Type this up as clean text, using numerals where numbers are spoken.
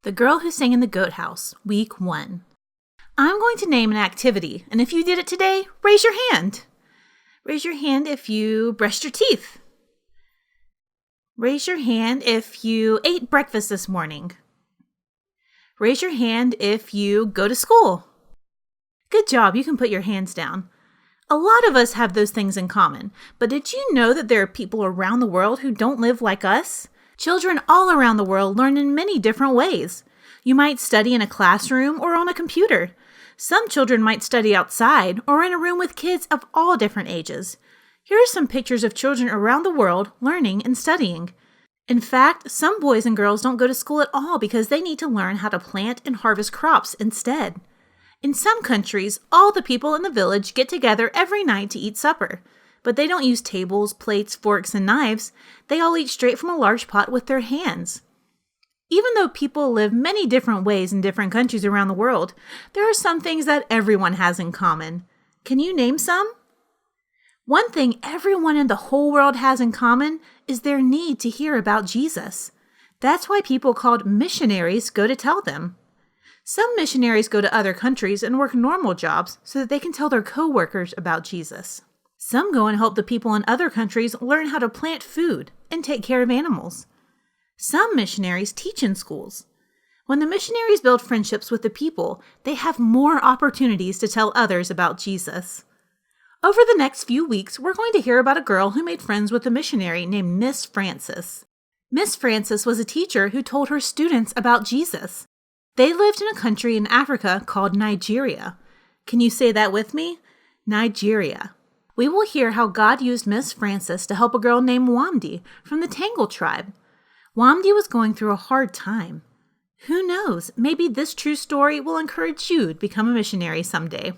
The Girl Who Sang in the Goat House, Week 1. I'm going to name an activity, and if you did it today, raise your hand. Raise your hand if you brushed your teeth. Raise your hand if you ate breakfast this morning. Raise your hand if you go to school. Good job, you can put your hands down. A lot of us have those things in common, but did you know that there are people around the world who don't live like us? Children all around the world learn in many different ways. You might study in a classroom or on a computer. Some children might study outside or in a room with kids of all different ages. Here are some pictures of children around the world learning and studying. In fact, some boys and girls don't go to school at all because they need to learn how to plant and harvest crops instead. In some countries, all the people in the village get together every night to eat supper. But they don't use tables, plates, forks, and knives. They all eat straight from a large pot with their hands. Even though people live many different ways in different countries around the world, there are some things that everyone has in common. Can you name some? One thing everyone in the whole world has in common is their need to hear about Jesus. That's why people called missionaries go to tell them. Some missionaries go to other countries and work normal jobs so that they can tell their co-workers about Jesus. Some go and help the people in other countries learn how to plant food and take care of animals. Some missionaries teach in schools. When the missionaries build friendships with the people, they have more opportunities to tell others about Jesus. Over the next few weeks, we're going to hear about a girl who made friends with a missionary named Miss Frances. Miss Frances was a teacher who told her students about Jesus. They lived in a country in Africa called Nigeria. Can you say that with me? Nigeria. We will hear how God used Miss Frances to help a girl named Wamdi from the Tangale tribe. Wamdi was going through a hard time. Who knows, maybe this true story will encourage you to become a missionary someday.